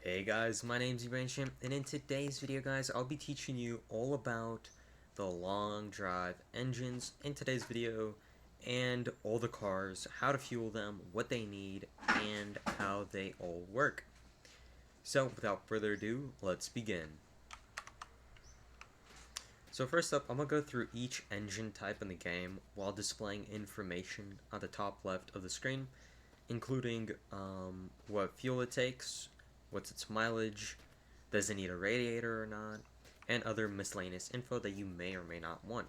Hey guys, my name's Yip Yap, and in today's video guys, I'll be teaching you all about the long drive engines in today's video, and all the cars, how to fuel them, what they need, and how they all work. So without further ado, let's begin. So first up, I'm going to go through each engine type in the game while displaying information on the top left of the screen, including what fuel it takes, what's its mileage, does it need a radiator or not, and other miscellaneous info that you may or may not want.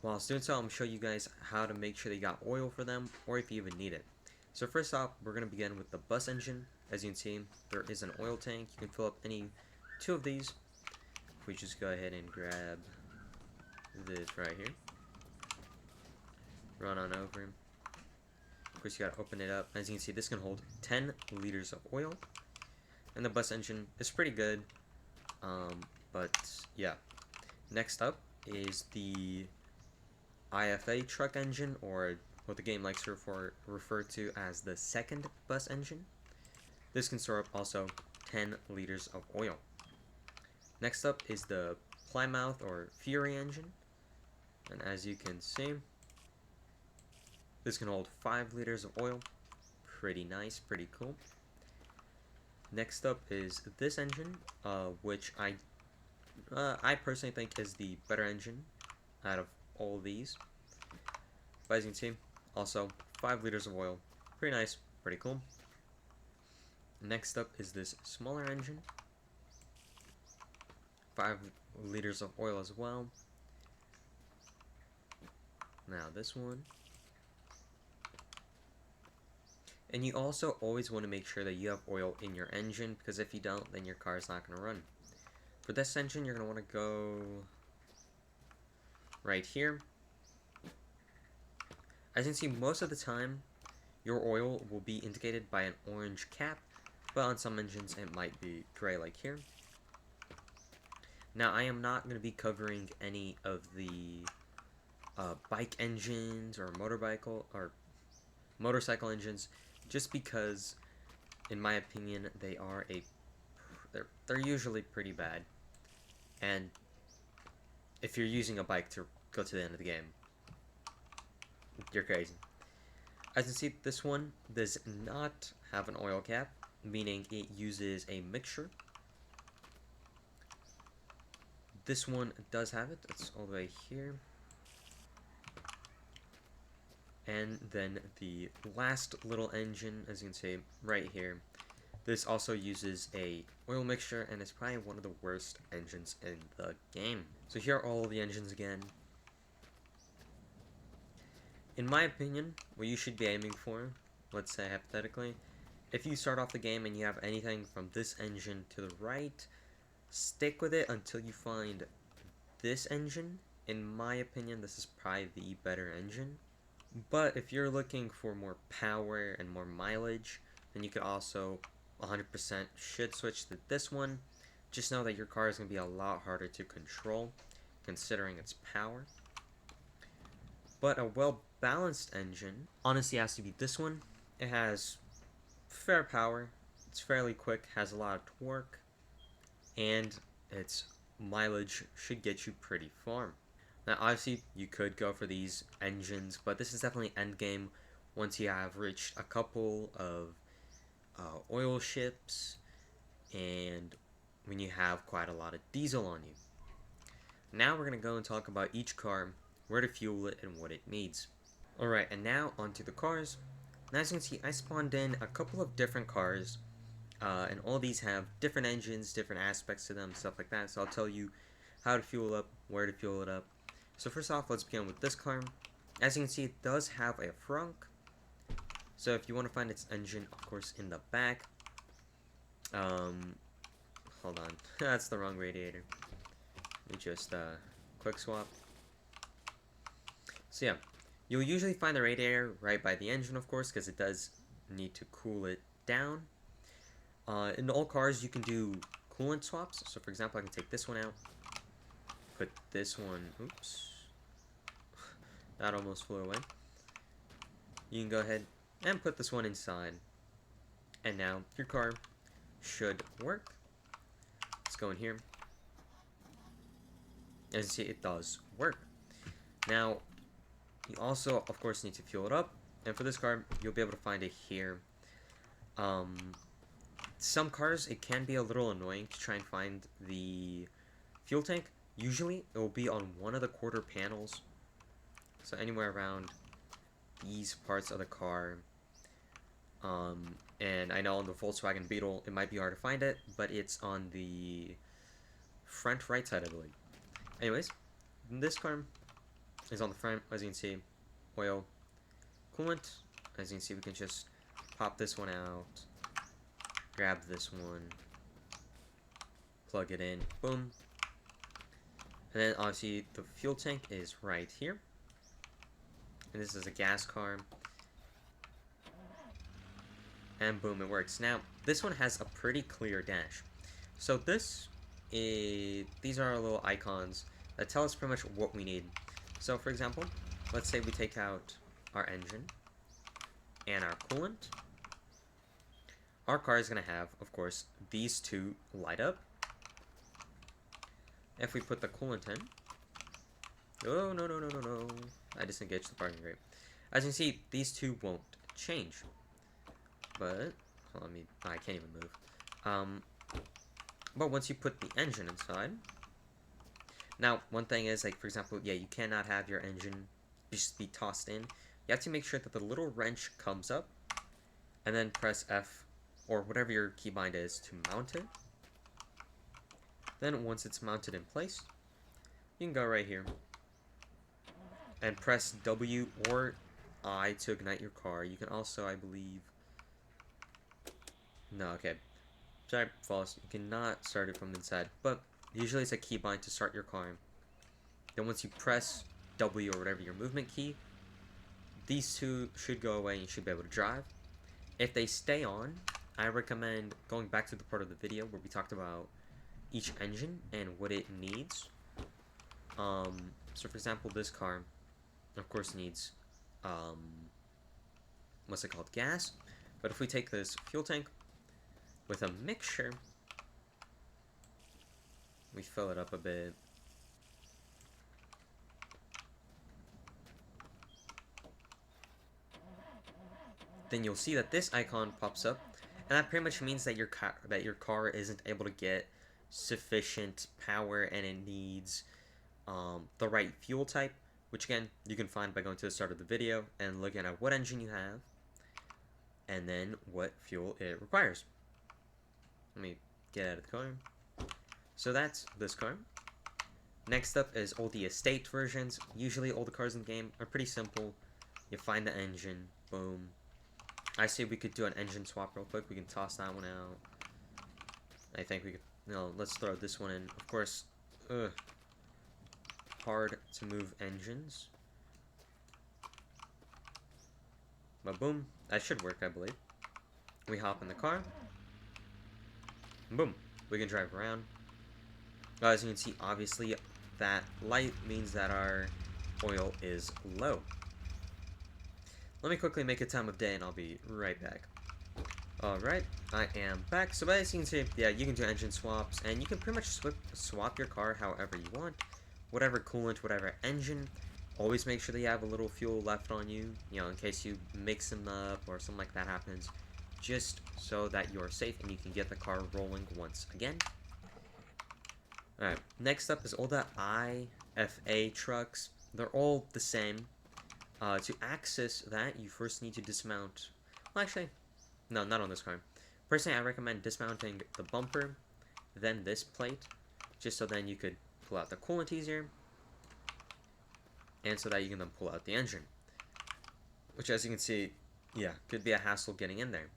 While doing so, I'm going to show you guys how to make sure that you got oil for them, or if you even need it. So first off, we're going to begin with the bus engine. As you can see, there is an oil tank. You can fill up any two of these. If we just go ahead and grab this right here, run on over. Of course, you got to open it up. As you can see, this can hold 10 liters of oil. And the bus engine is pretty good, but yeah. Next up is the IFA truck engine, or what the game likes to refer to as the second bus engine. This can store up also 10 liters of oil. Next up is the Plymouth or Fury engine, and as you can see, this can hold 5 liters of oil. Pretty nice, pretty cool. Next up is this engine, which I personally think is the better engine out of all of these. But as you can see, also 5 liters of oil. Pretty nice, pretty cool. Next up is this smaller engine. 5 liters of oil as well. Now this one. And you also always want to make sure that you have oil in your engine, because if you don't, then your car is not going to run. For this engine, you're going to want to go right here. As you can see, most of the time, your oil will be indicated by an orange cap, but on some engines, it might be gray like here. Now, I am not going to be covering any of the bike engines or motorcycle engines, just because, in my opinion, they're usually pretty bad. And if you're using a bike to go to the end of the game, you're crazy. As you can see, this one does not have an oil cap, meaning it uses a mixture. This one does have it. It's all the way here. And then the last little engine, as you can see right here, this also uses a oil mixture, and it's probably one of the worst engines in the game. So here are all the engines again. In my opinion, what you should be aiming for, let's say hypothetically, if you start off the game and you have anything from this engine to the right, stick with it until you find this engine. In my opinion, this is probably the better engine. But if you're looking for more power and more mileage, then you could also 100% should switch to this one. Just know that your car is going to be a lot harder to control, considering its power. But a well-balanced engine honestly has to be this one. It has fair power, it's fairly quick, has a lot of torque, and its mileage should get you pretty far. Now, obviously, you could go for these engines, but this is definitely endgame once you have reached a couple of oil ships and when you have quite a lot of diesel on you. Now we're going to go and talk about each car, where to fuel it, and what it needs. Alright, and now onto the cars. Now, as you can see, I spawned in a couple of different cars, and all these have different engines, different aspects to them, stuff like that. So I'll tell you how to fuel up, where to fuel it up. So first off, let's begin with this car. As you can see, it does have a frunk. So if you want to find its engine, of course, in the back. Hold on. That's the wrong radiator. Let me just quick swap. So yeah, you'll usually find the radiator right by the engine, of course, because it does need to cool it down. In all cars, you can do coolant swaps. So for example, I can take this one out. Put this one, oops, that almost flew away. You can go ahead and put this one inside, and now your car should work. Let's go in here. As you see, it does work. Now, you also, of course, need to fuel it up. And for this car, you'll be able to find it here. Some cars, it can be a little annoying to try and find the fuel tank. Usually, it will be on one of the quarter panels. So anywhere around these parts of the car. And I know on the Volkswagen Beetle, it might be hard to find it, but it's on the front right side, I believe. Anyways, this car is on the front, as you can see, oil, coolant. As you can see, we can just pop this one out, grab this one, plug it in, boom. And then obviously the fuel tank is right here. And this is a gas car. And boom, it works. Now, this one has a pretty clear dash. So these are our little icons that tell us pretty much what we need. So for example, let's say we take out our engine and our coolant. Our car is going to have, of course, these two light up. If we put the coolant in, oh, no, I disengaged the parking brake. As you can see, these two won't change. But, well, I can't even move. But once you put the engine inside, now, one thing is, like, for example, yeah, you cannot have your engine just be tossed in. You have to make sure that the little wrench comes up, and then press F, or whatever your keybind is, to mount it. Then, once it's mounted in place, you can go right here, and press W or I to ignite your car. You can also, I believe... No, okay. Sorry, false. You cannot start it from the inside, but usually it's a keybind to start your car. Then once you press W or whatever your movement key, these two should go away and you should be able to drive. If they stay on, I recommend going back to the part of the video where we talked about each engine and what it needs. So for example, this car, of course, needs, what's it called? Gas. But if we take this fuel tank with a mixture, we fill it up a bit. Then you'll see that this icon pops up, and that pretty much means that your car isn't able to get sufficient power, and it needs the right fuel type, which again you can find by going to the start of the video and looking at what engine you have, and then what fuel it requires. Let me get out of the car. So that's this car. Next up is all the estate versions. Usually all the cars in the game are pretty simple. You find the engine, boom. I say we could do an engine swap real quick. We can toss that one out. I think we could, no, let's throw this one in. Of course, hard to move engines. But boom, that should work, I believe. We hop in the car. Boom, we can drive around. As you can see, obviously, that light means that our oil is low. Let me quickly make a time of day and I'll be right back. Alright, I am back. So as you can see, yeah, you can do engine swaps, and you can pretty much swap your car however you want. Whatever coolant, whatever engine. Always make sure that you have a little fuel left on you, you know, in case you mix them up or something like that happens. Just so that you're safe and you can get the car rolling once again. Alright, next up is all the IFA trucks. They're all the same. To access that, you first need to dismount. Well, actually, no, not on this car. Personally, I recommend dismounting the bumper, then this plate, just so then you could pull out the coolant easier, and so that you can then pull out the engine. Which, as you can see, yeah, could be a hassle getting in there.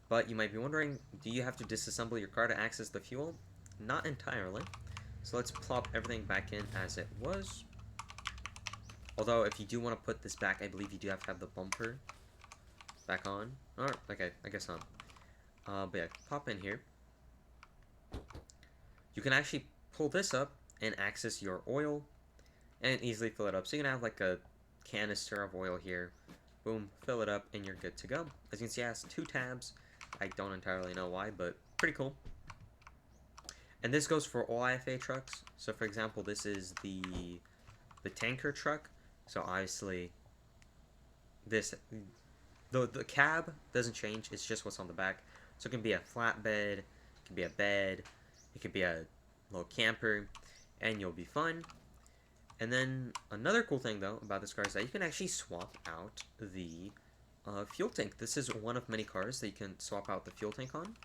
But you might be wondering, do you have to disassemble your car to access the fuel? Not entirely. So let's plop everything back in as it was. Although, if you do want to put this back, I believe you do have to have the bumper back on. Or, okay, I guess not. But yeah, pop in here. You can actually pull this up and access your oil and easily fill it up. So you can have like a canister of oil here. Boom, fill it up and you're good to go. As you can see, it has 2 tabs. I don't entirely know why, but Pretty cool. And this goes for all IFA trucks. So for example, this is the tanker truck. So obviously this the cab doesn't change, it's just what's on the back. So it can be a flatbed, it can be a bed, it could be a little camper, and you'll be fine. And then another cool thing though about this car is that you can actually swap out the fuel tank. This is one of many cars that you can swap out the fuel tank on.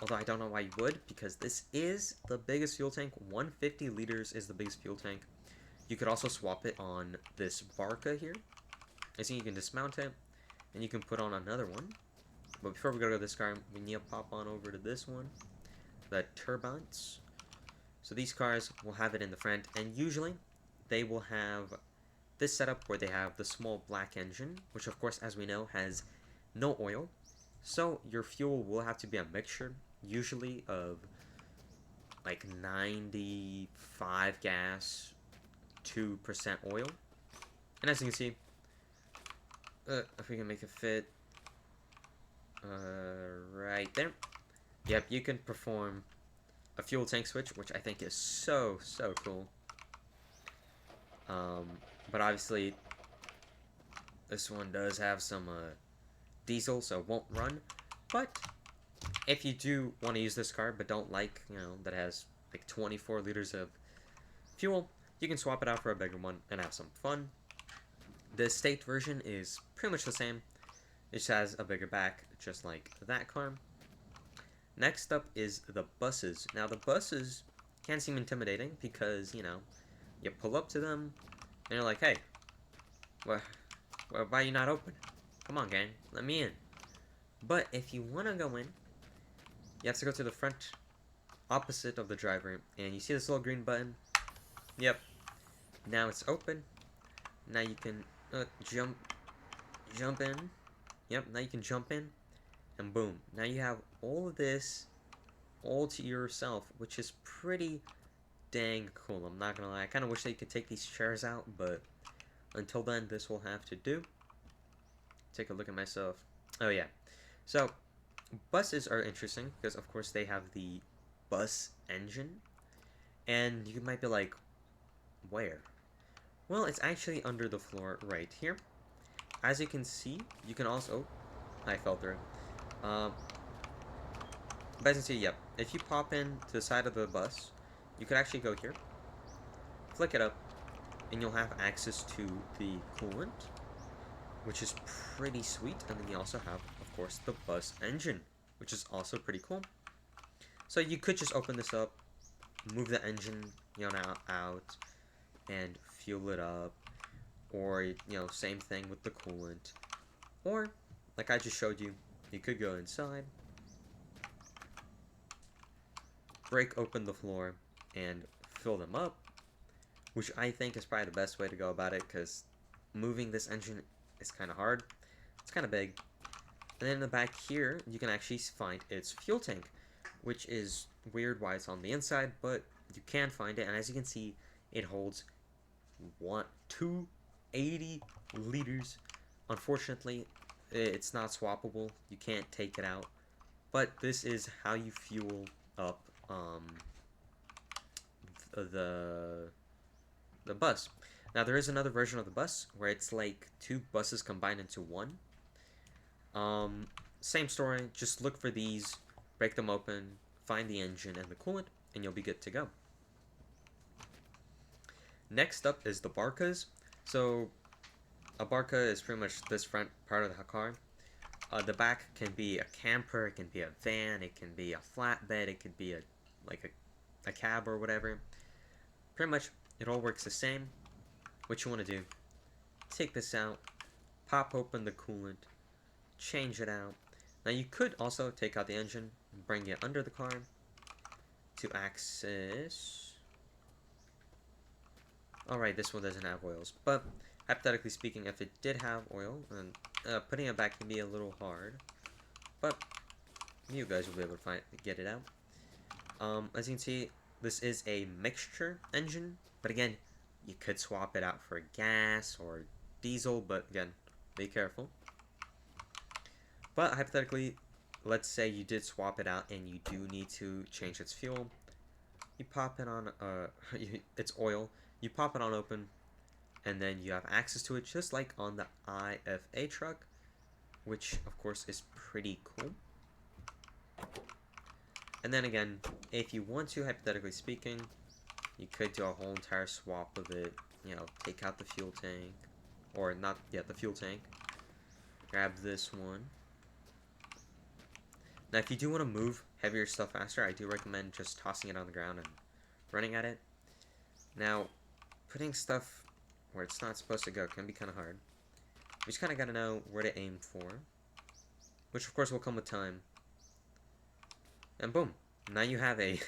Although I don't know why you would, because this is the biggest fuel tank. 150 liters is the biggest fuel tank. You could also swap it on this Barka here. I think you can dismount it, and you can put on another one. But before we go to this car, we need to pop on over to this one, the Trabants. So these cars will have it in the front, and usually they will have this setup where they have the small black engine, which of course, as we know, has no oil. So your fuel will have to be a mixture, usually of like 95 gas, 2% oil. And as you can see, if we can make it fit right there. Yep, you can perform a fuel tank switch, which I think is so cool. But obviously, this one does have some diesel, so it won't run. But if you do want to use this car, but don't like, that has like 24 liters of fuel, you can swap it out for a bigger one and have some fun. The state version is pretty much the same. It just has a bigger back, just like that car. Next up is the buses. Now the buses can seem intimidating because, you pull up to them and you're like, hey, why are you not open? Come on, gang, let me in. But if you want to go in, you have to go to the front opposite of the driver, and you see this little green button? Yep. Now it's open. Now you can jump in. Yep, now you can jump in, and boom. Now you have all of this all to yourself, which is pretty dang cool. I'm not gonna lie. I kind of wish that you could take these chairs out, but until then, this will have to do. Take a look at myself. Oh yeah. So, buses are interesting because, of course, they have the bus engine. And you might be like, where? Well, it's actually under the floor right here. As you can see, you can also... Oh, I fell through. But as you can see, yep. If you pop in to the side of the bus, you could actually go here, flick it up, and you'll have access to the coolant, which is pretty sweet. And then you also have, of course, the bus engine, which is also pretty cool. So you could just open this up, move the engine, out, and fuel it up, or, same thing with the coolant. Or, like I just showed you, you could go inside, break open the floor, and fill them up, which I think is probably the best way to go about it, because moving this engine is kind of hard. It's kind of big. And then in the back here, you can actually find its fuel tank, which is weird why it's on the inside, but you can find it. And as you can see, it holds 280 liters. Unfortunately, it's not swappable. You can't take it out. But this is how you fuel up the bus. Now there is another version of the bus where it's like 2 buses combined into one. Same story, just look for these, break them open, find the engine and the coolant, and you'll be good to go. Next up is the Barkas. So a Barka is pretty much this front part of the car. The back can be a camper, it can be a van, it can be a flatbed, it could be a cab or whatever. Pretty much it all works the same. What you want to do, take this out, pop open the coolant, change it out. Now you could also take out the engine and bring it under the car to access. Alright, this one doesn't have oils, but hypothetically speaking, if it did have oil, then putting it back can be a little hard, but you guys will be able to get it out. As you can see, this is a mixture engine, but again, you could swap it out for gas or diesel, but again, be careful. But hypothetically, let's say you did swap it out and you do need to change its fuel. You pop it on, it's oil. You pop it on open, and then you have access to it just like on the IFA truck, which of course is pretty cool. And then again, if you want to, hypothetically speaking, you could do a whole entire swap of it. You know, take out the fuel tank, or not yet the fuel tank. Grab this one. Now, if you do want to move heavier stuff faster, I do recommend just tossing it on the ground and running at it. Now, putting stuff where it's not supposed to go can be kind of hard. You just kind of got to know where to aim for, which of course will come with time. And boom, now you have a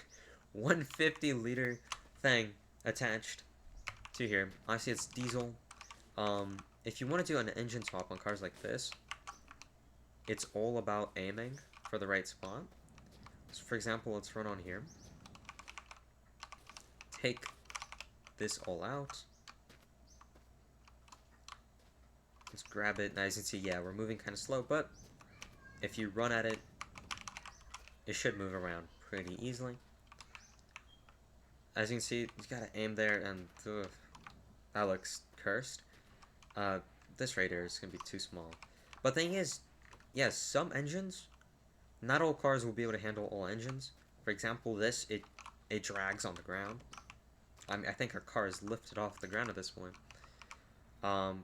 150-liter thing attached to here. Obviously, it's diesel. If you want to do an engine swap on cars like this, it's all about aiming for the right spot. So for example, let's run on here. Take this all out. Let's grab it. Now as you can see, yeah, we're moving kind of slow, but if you run at it, it should move around pretty easily. As you can see, you gotta aim there, and that looks cursed. This radiator is gonna be too small. But the thing is, yes, some engines, not all cars will be able to handle all engines. For example, this, it drags on the ground. I mean, I think our car is lifted off the ground at this point. But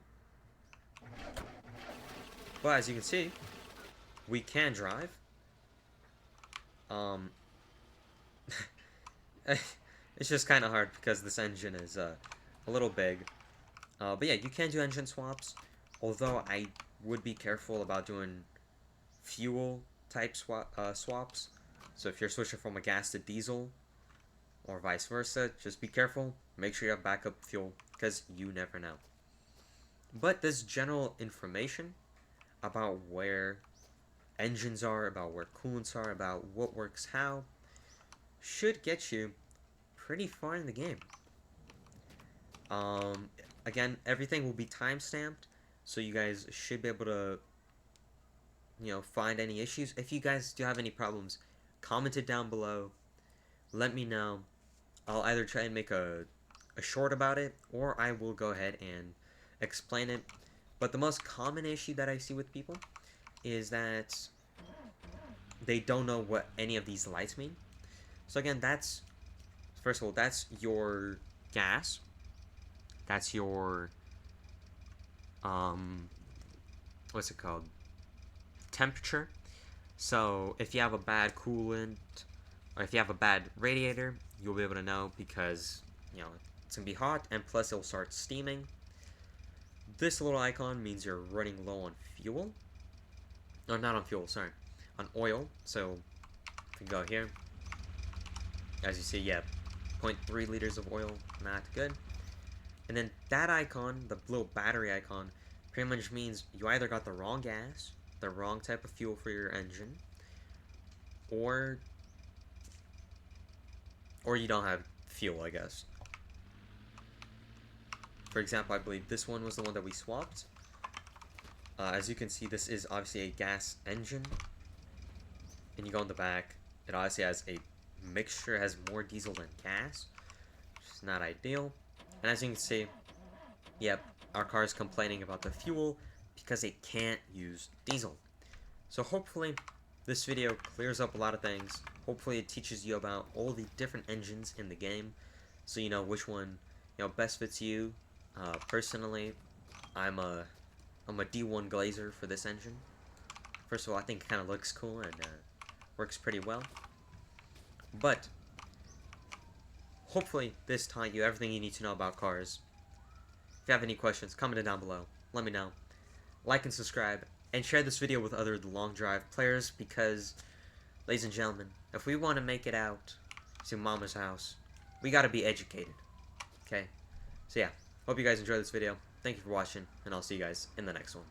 as you can see, we can drive. It's just kind of hard because this engine is a little big. But yeah, you can do engine swaps, although I would be careful about doing fuel type swaps. So if you're switching from a gas to diesel, or vice versa, just be careful. Make sure you have backup fuel, because you never know. But this general information about where engines are, about where coolants are, about what works how, should get you pretty far in the game. Again, everything will be time-stamped, so you guys should be able to, you know, find any issues. If you guys do have any problems, comment it down below. Let me know. I'll either try and make a short about it, or I will go ahead and explain it. But the most common issue that I see with people is that they don't know what any of these lights mean. So again, that's, first of all, that's your gas. That's your, what's it called? Temperature. So if you have a bad coolant, or if you have a bad radiator, you'll be able to know because, you know, it's gonna be hot, and plus it'll start steaming. This little icon means you're running low on fuel. No, not on fuel, sorry. On oil. So if we go here, as you see, yeah, 0.3 liters of oil, not good. And then that icon, the little battery icon, pretty much means you either got the wrong gas, the wrong type of fuel for your engine, or you don't have fuel, I guess. For example, I believe this one was the one that we swapped. As you can see, this is obviously a gas engine. And you go in the back, it obviously has a mixture, has more diesel than gas, which is not ideal. And as you can see, yep, our car is complaining about the fuel because it can't use diesel. So hopefully this video clears up a lot of things. Hopefully it teaches you about all the different engines in the game, so you know which one, you know, best fits you. Personally, I'm a D1 Glazer for this engine. First of all, I think it kind of looks cool and works pretty well. But hopefully this taught you everything you need to know about cars. If you have any questions, comment it down below. Let me know. Like and subscribe, and share this video with other long drive players, because, ladies and gentlemen, if we want to make it out to Mama's house, we gotta be educated. Okay? So yeah, hope you guys enjoyed this video. Thank you for watching, and I'll see you guys in the next one.